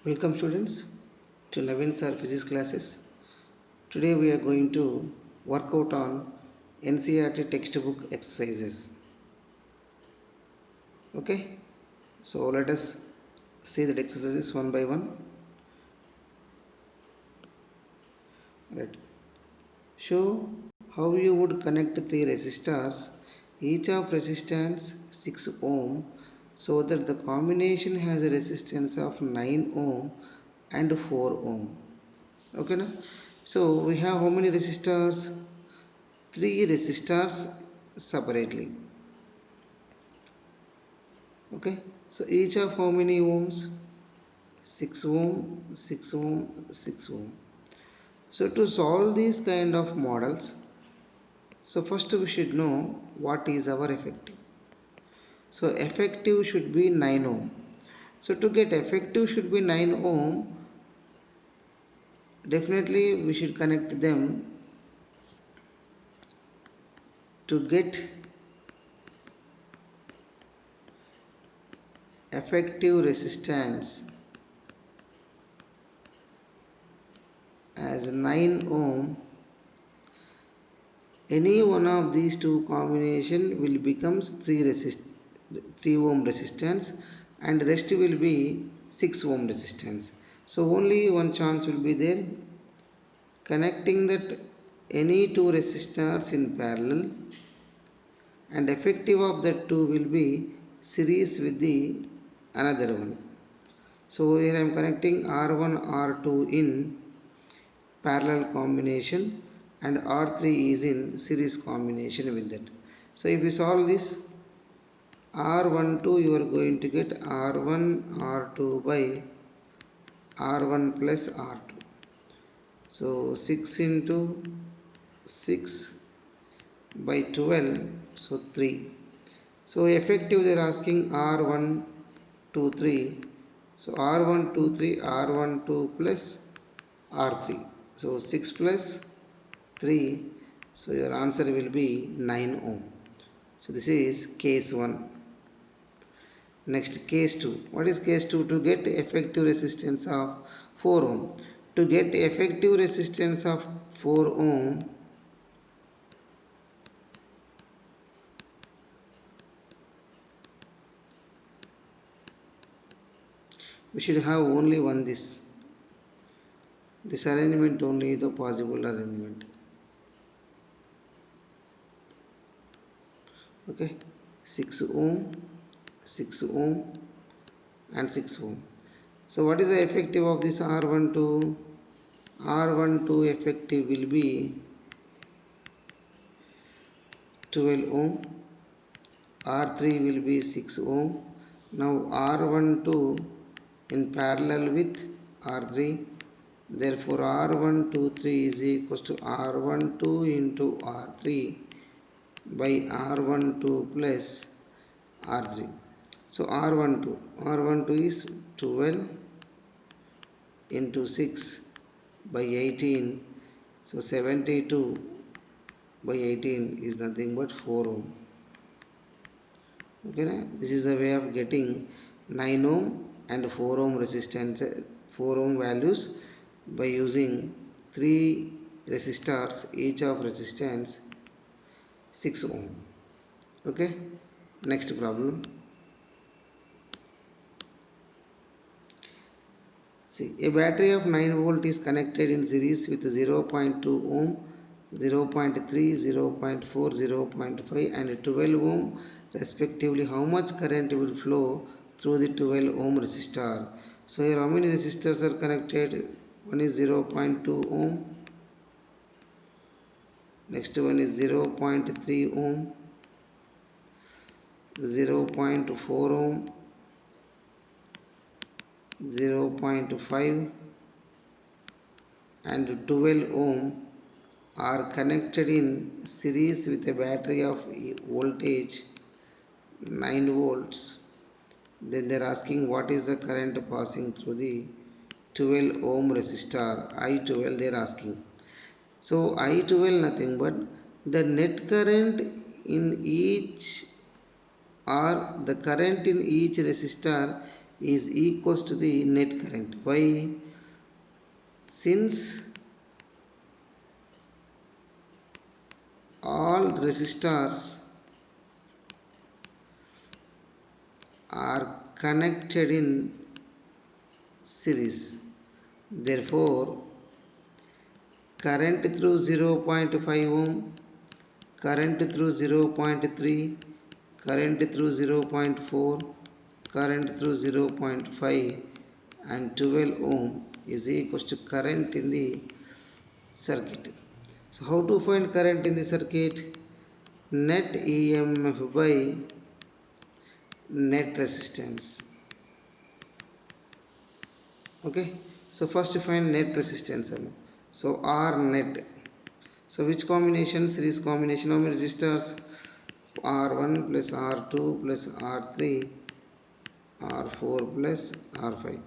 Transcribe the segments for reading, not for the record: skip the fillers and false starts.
Welcome students to Naveen Sir Physics classes. Today we are going to work out on NCERT textbook exercises. Okay, so let us see the exercises one by one. Right. Show how you would connect three resistors, each of resistance 6 ohm, so that the combination has a resistance of 9 ohm and 4 ohm. Okay, na? So we have how many resistors? Three resistors separately. Okay, so each of how many ohms? 6 ohm, 6 ohm, 6 ohm. So to solve these kind of models, so first we should know what is our effective. So effective should be 9 ohm. So to get effective should be 9 ohm. Definitely we should connect them to get effective resistance as 9 ohm. Any one of these two combination will becomes 3 ohm resistance and rest will be 6 ohm resistance. So only one chance will be there, connecting that any two resistors in parallel, and effective of that two will be series with the another one. So here I am connecting R1 R2 in parallel combination and R3 is in series combination with that. So if you solve this R12, you are going to get R1 R2 by R1 plus R2. So 6 into 6 by 12, so 3. So effective they are asking R1 2 3. So R1 2 3 R1 2 plus R3. So 6 plus 3. So your answer will be 9 ohm. So this is case 1. Next case 2. What is case 2? To get effective resistance of 4 ohm. To get effective resistance of 4 ohm, we should have only one this arrangement, only the possible arrangement. Okay, 6 ohm, 6 ohm and 6 ohm. So what is the effective of this R12? R12 effective will be 12 ohm, R3 will be 6 ohm. Now R12 in parallel with R3, therefore R123 is equals to R12 into R3 by R12 plus R3. So R12 is 12 into 6 by 18. So 72 by 18 is nothing but 4 ohm. Okay, this is the way of getting 9 ohm and 4 ohm resistance, 4 ohm values by using 3 resistors, each of resistance 6 ohm. Okay, next problem. See, a battery of 9 volt is connected in series with 0.2 ohm, 0.3, 0.4, 0.5 and 12 ohm respectively. How much current will flow through the 12 ohm resistor? So here how many resistors are connected? One is 0.2 ohm, next one is 0.3 ohm, 0.4 ohm, 0.5 and 12 ohm are connected in series with a battery of voltage 9 volts. Then they are asking what is the current passing through the 12 ohm resistor I12 they are asking. So I12 nothing but the net current in each, or the current in each resistor is equals to the net current. Why? Since all resistors are connected in series, therefore current through 0.5 ohm, current through 0.3, current through 0.4, current through 0.5 and 12 ohm is equals to current in the circuit. So how to find current in the circuit? Net EMF by net resistance. Okay, so first you find net resistance. So R net. So which combination? Series combination of resistors R1 plus R2 plus R3 R4 plus R5.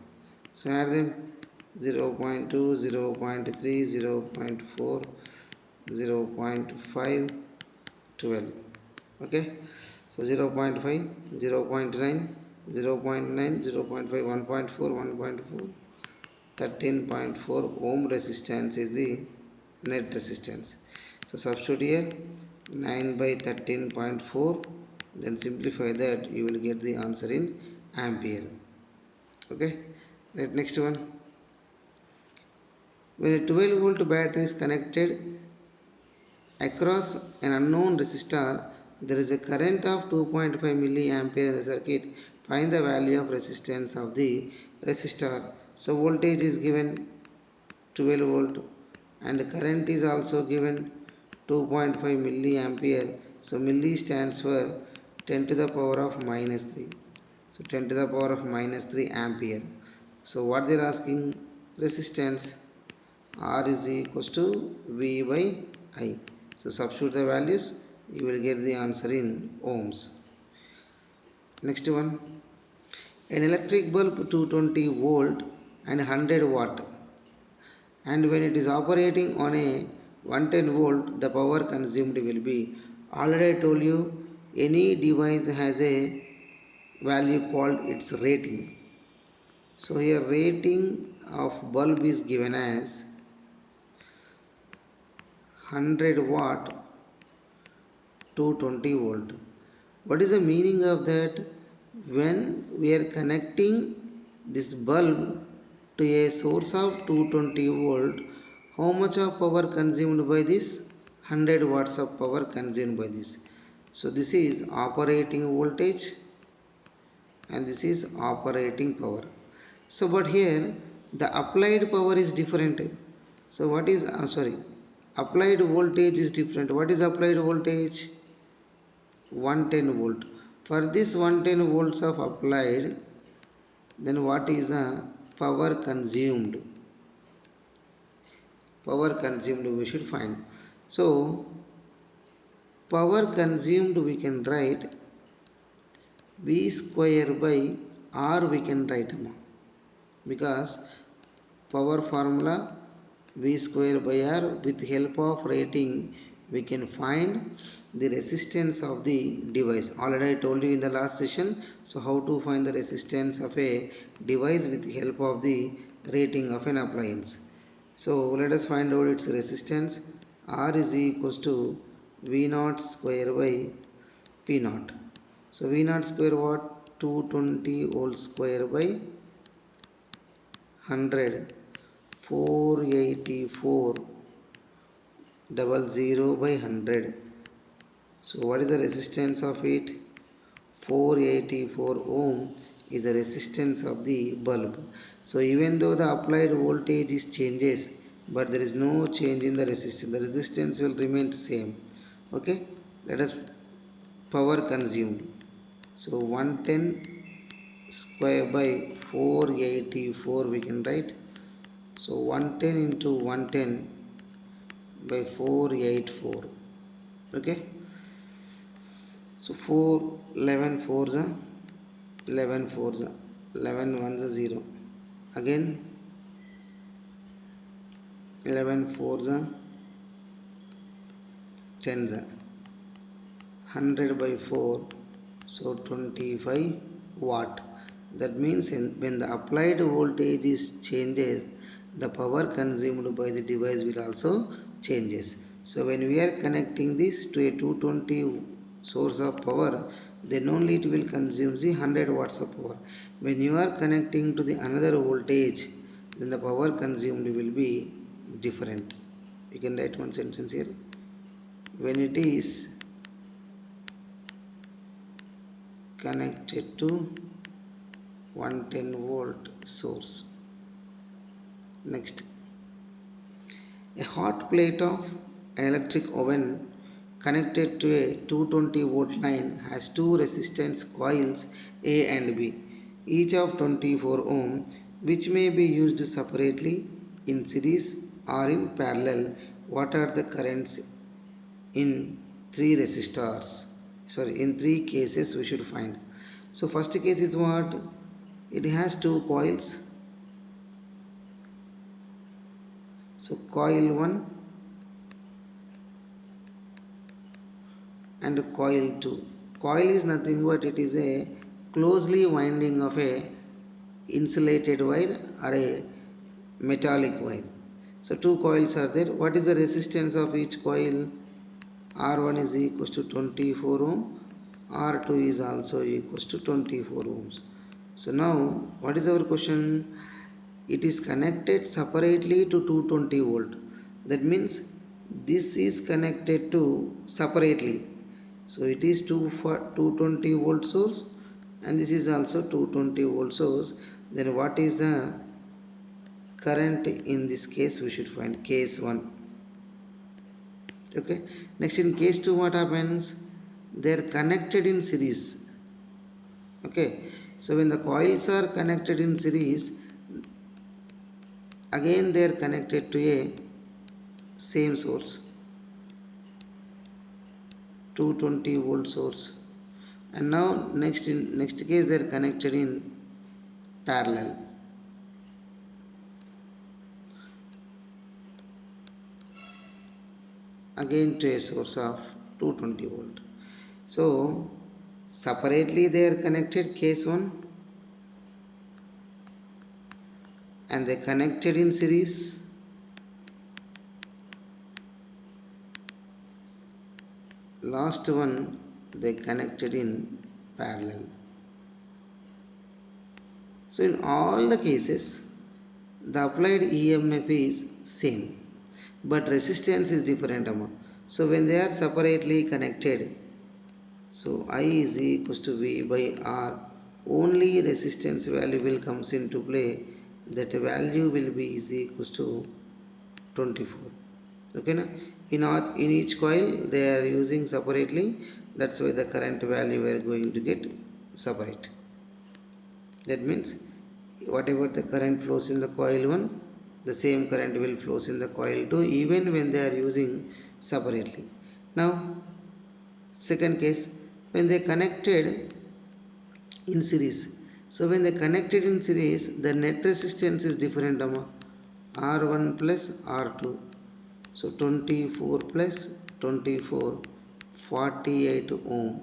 So add them 0 0.2, 0 0.3, 0 0.4, 0 0.5, 12. Okay, so 0 0.5, 0 0.9, 0 0.9, 0 0.5, 1.4, 1.4, 13.4 ohm resistance is the net resistance. So substitute here 9 by 13.4, then simplify that, you will get the answer in ampere. Okay, right, next one. When a 12 volt battery is connected across an unknown resistor, there is a current of 2.5 milliampere in the circuit. Find the value of resistance of the resistor. So voltage is given 12 volt and current is also given 2.5 milliampere. So milli stands for 10 to the power of minus 3. So 10 to the power of minus 3 ampere. So what they are asking? Resistance. R is equals to V by I. So substitute the values, you will get the answer in ohms. Next one. An electric bulb 220 volt and 100 watt, and when it is operating on a 110 volt, the power consumed will be, already I told you, any device has a value called its rating. So here rating of bulb is given as 100 watt 220 volt. What is the meaning of that? When we are connecting this bulb to a source of 220 volt, how much of power consumed by this? 100 watts of power consumed by this. So this is operating voltage and this is operating power. So but here the applied power is different. So what is applied voltage is different. What is applied voltage? 110 volt. For this 110 volts of applied, then what is the power consumed? Power consumed we should find. So power consumed we can write V square by R we can write, because power formula V square by R, with help of rating we can find the resistance of the device. Already I told you in the last session. So how to find the resistance of a device with help of the rating of an appliance. So let us find out its resistance. R is equals to V naught square by P naught. So V naught square what? 220 whole square by 100, 484 00 by 100. So what is the resistance of it? 484 ohm is the resistance of the bulb. So even though the applied voltage is changes, but there is no change in the resistance. The resistance will remain same. Okay, let us power consumed. So 110 square by 484 we can write. So 110 into 110 by 484. Okay, so 4 11 fours are 11 fours are 11 ones are 0. Again 11 fours are 10s are 100 by 4, so 25 watt. That means when the applied voltage is changes, the power consumed by the device will also changes. So when we are connecting this to a 220 source of power, then only it will consume the 100 watts of power. When you are connecting to the another voltage, then the power consumed will be different. You can write one sentence here. When it is connected to 110 volt source. Next, a hot plate of an electric oven connected to a 220 volt line has two resistance coils A and B, each of 24 ohm, which may be used separately, in series or in parallel. What are the currents in three resistors? Sorry, in three cases we should find. So first case is what? It has two coils. So coil 1 and coil 2. Coil is nothing but it is a closely winding of a insulated wire or a metallic wire. So two coils are there. What is the resistance of each coil? R1 is equals to 24 ohm, R2 is also equals to 24 ohms. So now what is our question? It is connected separately to 220 volt. That means this is connected to separately. So it is 220 volt source and this is also 220 volt source. Then what is the current in this case? We should find case 1. Okay. Next, in case 2 what happens? They are connected in series. Okay. So when the coils are connected in series, again they are connected to a same source, 220 volt source, and now next case they are connected in parallel. Again to a source of 220 volt. So separately they are connected, case 1, and they connected in series. Last one they connected in parallel. So in all the cases the applied EMF is same, but resistance is different. So when they are separately connected, so I is equals to V by R, only resistance value will comes into play. That value will be is equals to 24. Okay, na? In each coil they are using separately. That's why the current value we are going to get separate. That means whatever the current flows in the coil 1, the same current will flows in the coil 2 even when they are using separately. Now second case, when they connected in series. So when they connected in series, the net resistance is different, R1 plus R2. So 24 plus 24, 48 ohm.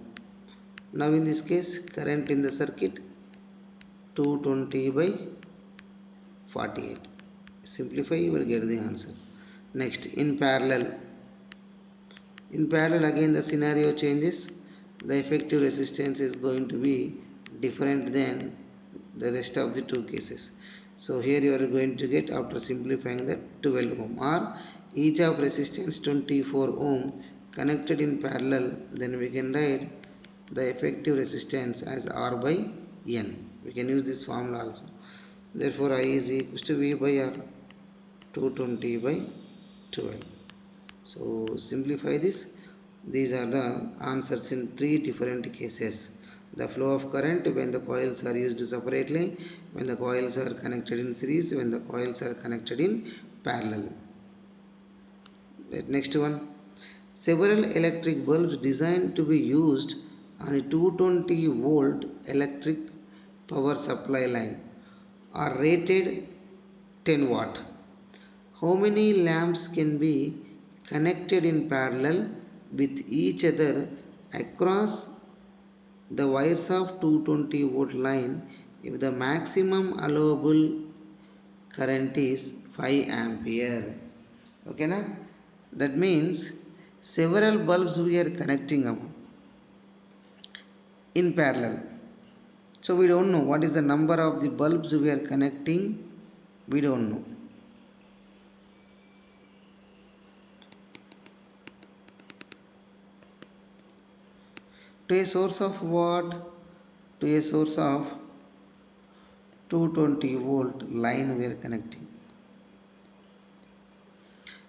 Now in this case, current in the circuit 220 by 48. Simplify, you will get the answer. Next, in parallel. In parallel again the scenario changes. The effective resistance is going to be different than the rest of the two cases. So here you are going to get, after simplifying, that 12 ohm, or each of resistance 24 ohm connected in parallel. Then we can write the effective resistance as R by N. We can use this formula also. Therefore I is equals to V by R, 220 by 12. So simplify this. These are the answers in three different cases. The flow of current when the coils are used separately, when the coils are connected in series, when the coils are connected in parallel. Next one. Several electric bulbs designed to be used on a 220 volt electric power supply line are rated 10 watt. How many lamps can be connected in parallel with each other across the wires of 220 volt line if the maximum allowable current is 5 ampere. Okay na? That means several bulbs we are connecting up in parallel. So we don't know what is the number of the bulbs we are connecting. We don't know. To a source of what? To a source of 220 volt line we are connecting.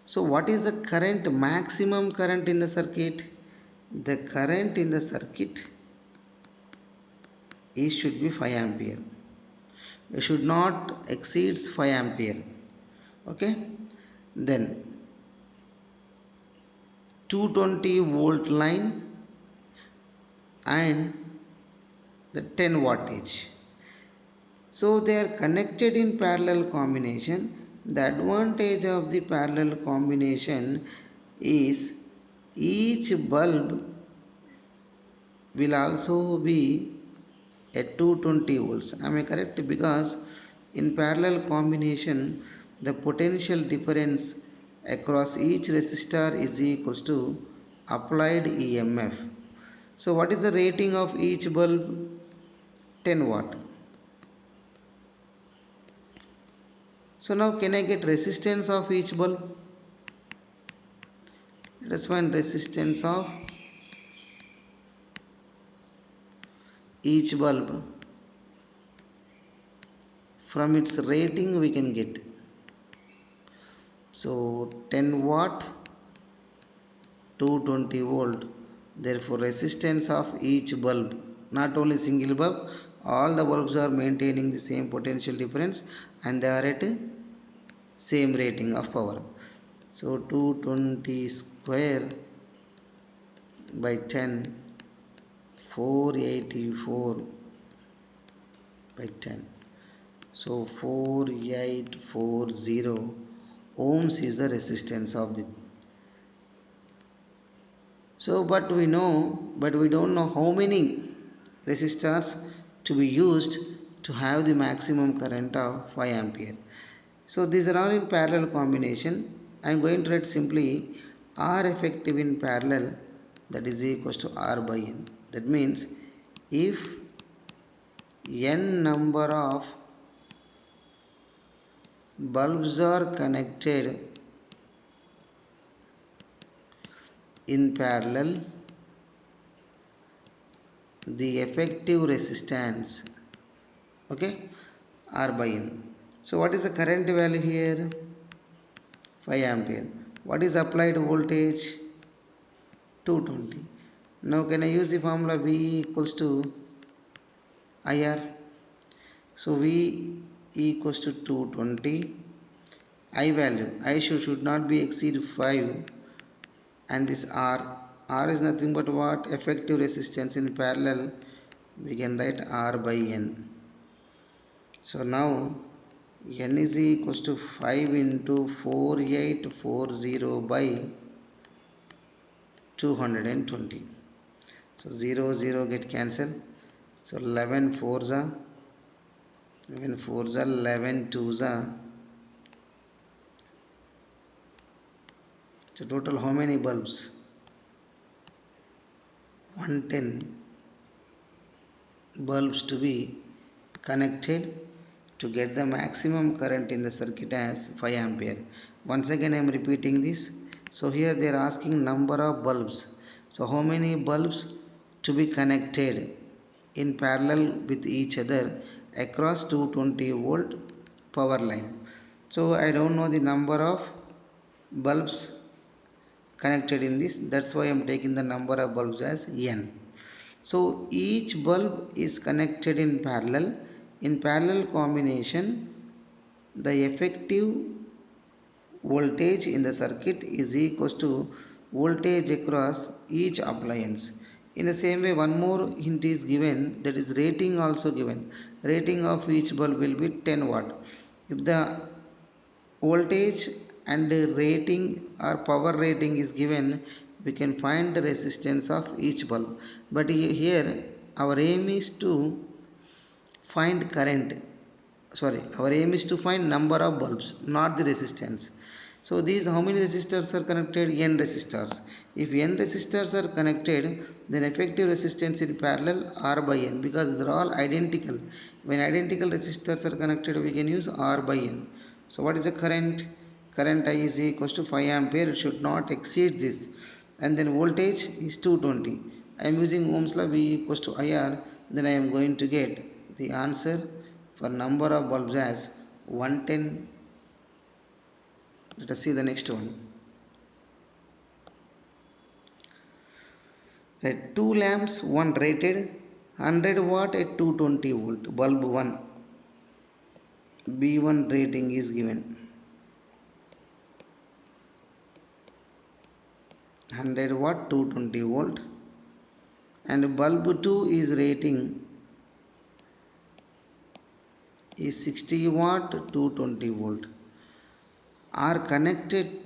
So what is the current, maximum current in the circuit? The current in the circuit is should be 5 ampere. It should not exceeds 5 ampere. Okay. Then 220 volt line and the 10 wattage. So they are connected in parallel combination. The advantage of the parallel combination is each bulb will also be at 220 volts. Am I correct? Because in parallel combination the potential difference across each resistor is equals to applied EMF. So what is the rating of each bulb? 10 watt. So now can I get resistance of each bulb? Let us find resistance of each bulb. From its rating we can get. So 10 watt, 220 volt. Therefore resistance of each bulb, not only single bulb, all the bulbs are maintaining the same potential difference and they are at same rating of power. So 220 square by 10, 484 by 10. So 4840 ohms is the resistance of the. So but we don't know how many resistors to be used to have the maximum current of 5 ampere. So these are all in parallel combination. I am going to write simply R effective in parallel, that is equals to R by N. That means if N number of bulbs are connected in parallel, the effective resistance, okay, R by N. So what is the current value here? 5 ampere. What is applied voltage? 220. Now can I use the formula V equals to IR? So V equals to 220. I value, I should not be exceed 5, and this R is nothing but what? Effective resistance in parallel. We can write R by N. So now N is equals to 5 into 4840 by 220. So 0 0 get cancelled. So 11 4s are 11 2s are. So total how many bulbs? 110 bulbs to be connected to get the maximum current in the circuit as 5 ampere. Once again I am repeating this. So here they are asking number of bulbs. So how many bulbs to be connected in parallel with each other across 220 volt power line. So I don't know the number of bulbs connected in this, that's why I am taking the number of bulbs as N. So each bulb is connected in parallel. In parallel combination, the effective voltage in the circuit is equals to voltage across each appliance. In the same way, one more hint is given, that is rating also given. Rating of each bulb will be 10 watt. If the voltage and rating or power rating is given, we can find the resistance of each bulb. But here our aim is to find current. Sorry, our aim is to find number of bulbs, not the resistance. So these, how many resistors are connected? N resistors. If n resistors are connected, then effective resistance in parallel R by N, because they are all identical. When identical resistors are connected, we can use R by N. So what is the current? Current I is equals to 5 ampere. It should not exceed this. And then voltage is 220. I am using Ohm's law, V equals to IR. Then I am going to get the answer for number of bulbs as 110. Let us see the next one. Right, two lamps, one rated 100 watt at 220 volt. Bulb 1, B1 rating is given 100 watt 220 volt, and bulb 2 is rating is 60 watt 220 volt, are connected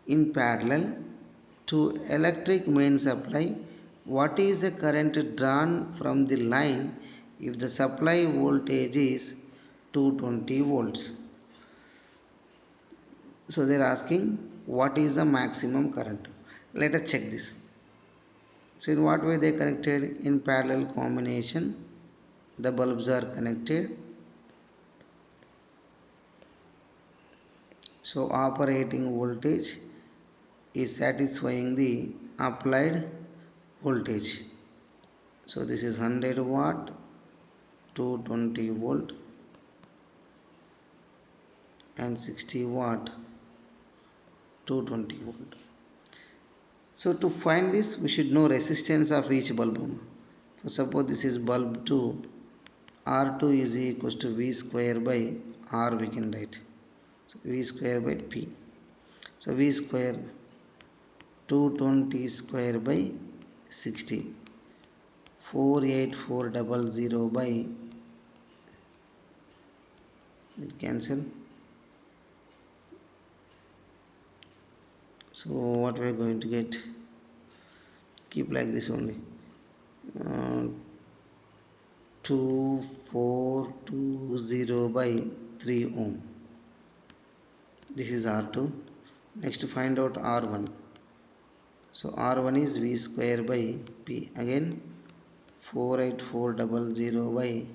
in parallel to electric main supply. What is the current drawn from the line if the supply voltage is 220 volts? So they are asking what is the maximum current. Let us check this. So in what way they connected? In parallel combination, the bulbs are connected. So operating voltage is satisfying the applied voltage. So this is 100 watt 220 volt and 60 watt 220 volt. So to find this, we should know resistance of each bulb. For suppose this is bulb 2, R2 is equals to V square by R, we can write. So V square by P. So V square 220 square by 60, 48400 by, it cancel. So what we are going to get? Keep like this only. 2420 by 3 ohm. This is R2. Next find out R1. So R1 is V square by P. Again 48400 by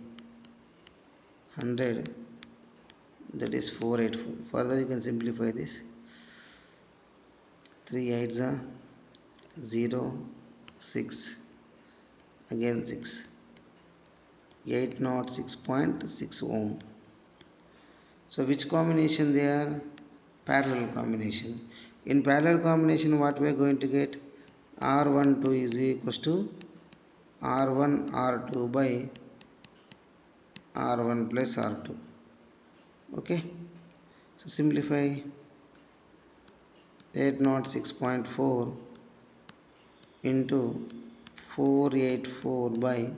100, that is 484. Further you can simplify this. 3 8s are 0, 6, again 6, 806.6 ohm. So which combination they are? Parallel combination. In parallel combination, what we are going to get? R12 is equals to R1 R2 by R1 plus R2. Okay, so simplify. 806.4 into 484 by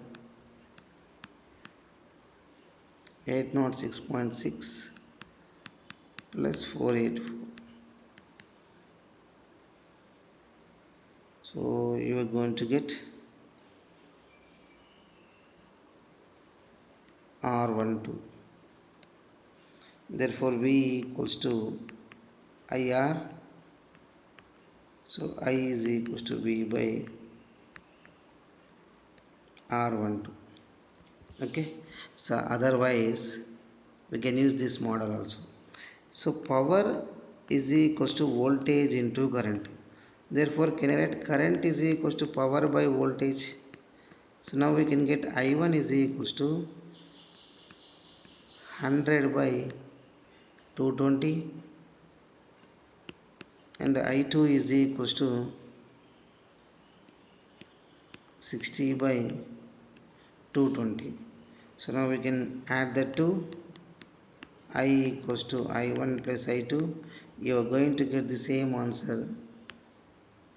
806.6 plus 484. So you are going to get R12. Therefore V equals to IR. So I is equals to V by R12. Okay, so otherwise we can use this model also. So power is equals to voltage into current. Therefore can I write current is equals to power by voltage? So now we can get I1 is equals to 100 by 220 and I2 is equals to 60 by 220. So now we can add the two. I equals to I1 plus I2. You are going to get the same answer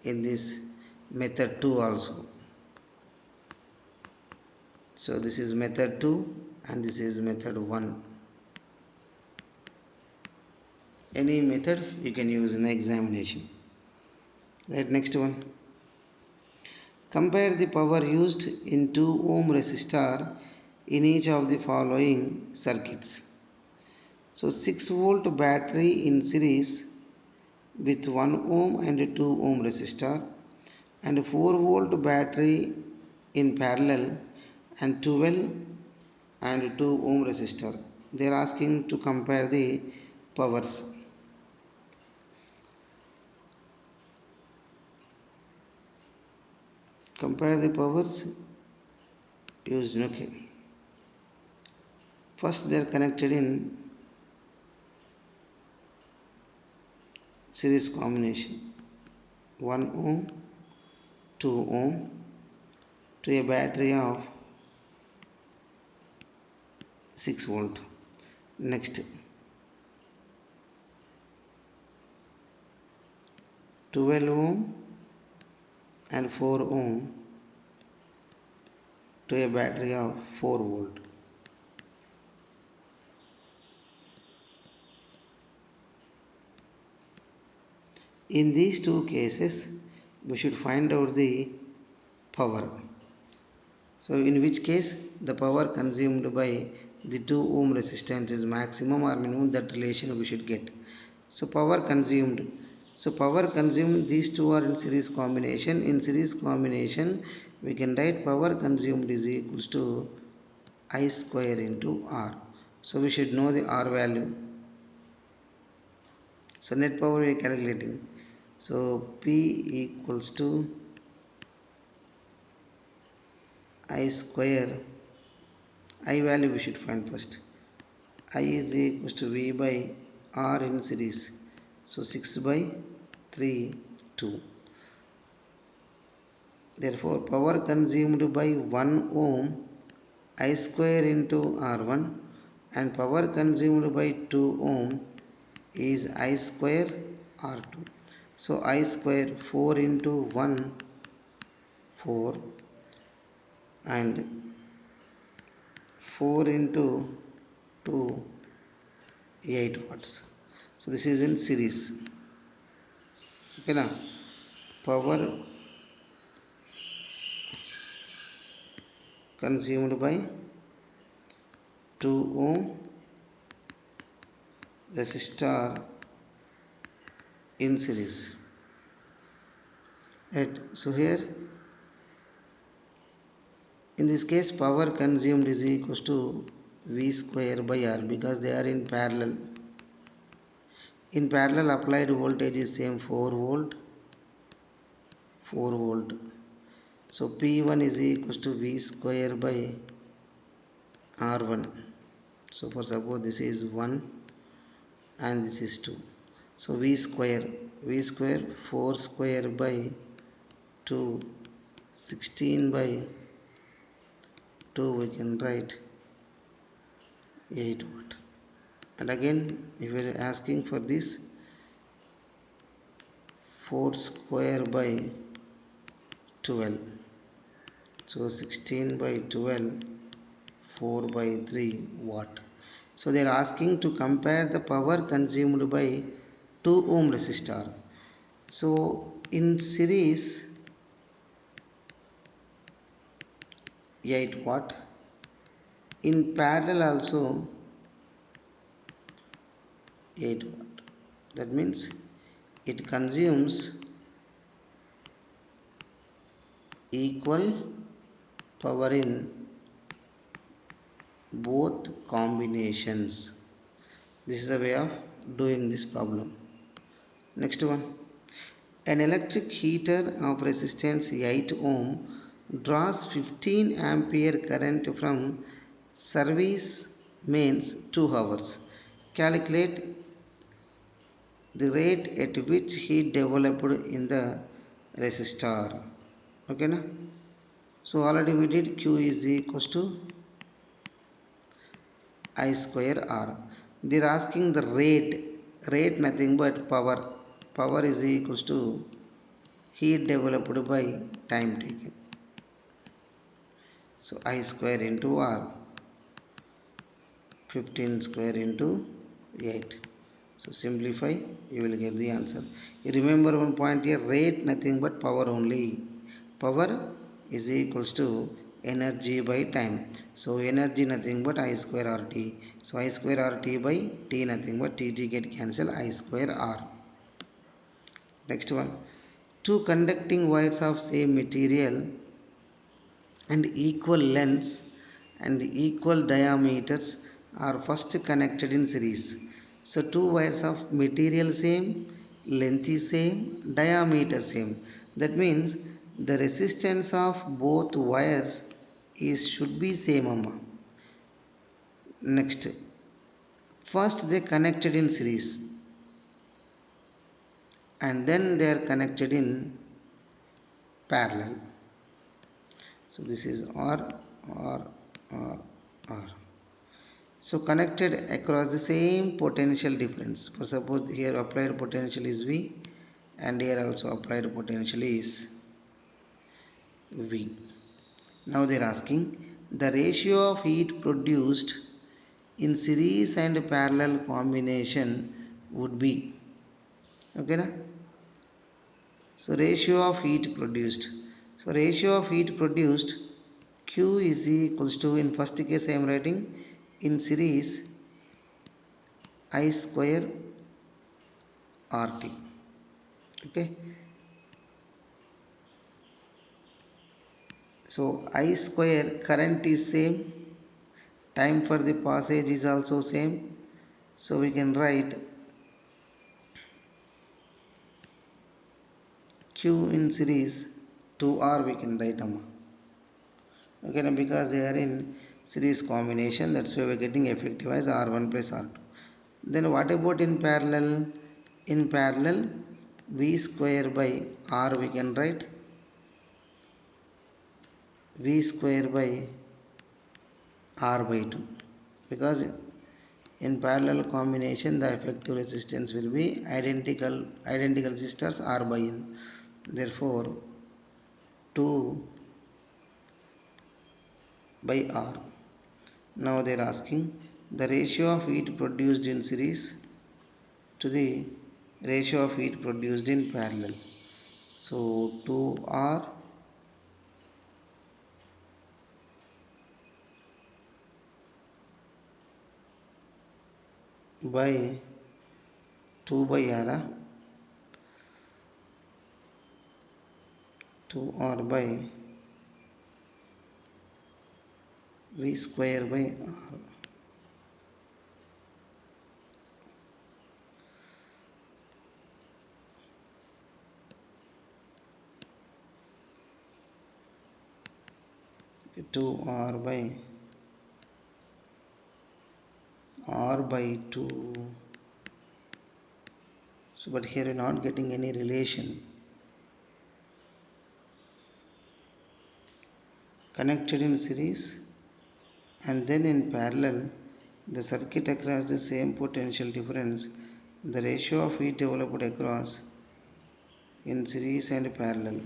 in this method 2 also. So this is method 2 and this is method 1. Any method you can use in the examination. Right, next one. Compare the power used in 2 ohm resistor in each of the following circuits. So 6-volt battery in series with 1 ohm and 2 ohm resistor, and 4-volt battery in parallel and 12 and 2 ohm resistor. They are asking to compare the powers. Compare the powers used. Okay. First they are connected in series combination. 1 ohm, 2 ohm to a battery of 6 volt. Next 12 ohm and 4 ohm to a battery of 4 volt. In these two cases we should find out the power. So in which case the power consumed by the 2 ohm resistance is maximum or minimum, that relation we should get. So power consumed. So power consumed, these two are in series combination. In series combination we can write power consumed is equals to I square into R. So we should know the R value. So net power we are calculating. So P equals to I square. I value we should find first. I is equals to V by R in series. So 6 by 3, 2. Therefore power consumed by 1 ohm I square into R1, and power consumed by 2 ohm is I square R2. So I square 4 into 1, 4, and 4 into 2, 8 watts. So this is in series. Okay, now power consumed by 2 ohm resistor in series. Right. So here in this case power consumed is equals to V square by R, because they are in parallel. In parallel applied voltage is same 4 volt, 4 volt. So P1 is equals to V square by R1. So for suppose this is 1 and this is 2. So V square 4 square by 2, 16 by 2 we can write 8 watt. And again if we are asking for this 4 square by 12, so 16 by 12, 4 by 3 watt. So they are asking to compare the power consumed by 2 ohm resistor. So in series 8 watt, in parallel also 8 watt. That means it consumes equal power in both combinations. This is the way of doing this problem. Next one, an electric heater of resistance 8 ohm draws 15 ampere current from service mains 2 hours. Calculate the rate at which heat developed in the resistor. Okay na? So already we did Q is equals to I square R. They are asking the rate nothing but power. Power is equals to heat developed by time taken. So I square into R, 15 square into 8. So simplify, you will get the answer. You remember one point here, rate nothing but power only. Power is equals to energy by time. So energy nothing but I square RT. So I square RT by T nothing but TT get cancel I square R. Next one, two conducting wires of same material and equal lengths and equal diameters are first connected in series. So two wires of material same, length is same, diameter same. That means the resistance of both wires is should be same amma. Next, first they connected in series and then they are connected in parallel. So this is R, R. So connected across the same potential difference. For suppose here applied potential is V and here also applied potential is V. Now they are asking the ratio of heat produced in series and parallel combination would be, okay na? So ratio of heat produced. So ratio of heat produced, Q is equals to, in first case I am writing in series I square RT. Okay. So I square current is same, time for the passage is also same. So we can write Q in series 2R we can write amma. Okay, now because they are in series combination, that's why we are getting effective as R1 plus R2. Then what about in parallel? In parallel, V square by R we can write V square by R by 2, because in parallel combination the effective resistance will be identical resistors R by N. Therefore 2 by R. Now they are asking the ratio of heat produced in series to the ratio of heat produced in parallel. So 2R by 2 by R, 2R by V square by R. Okay, 2R by R by 2. So but here we are not getting any relation. Connected in series and then in parallel, the circuit across the same potential difference, the ratio of heat developed across in series and parallel.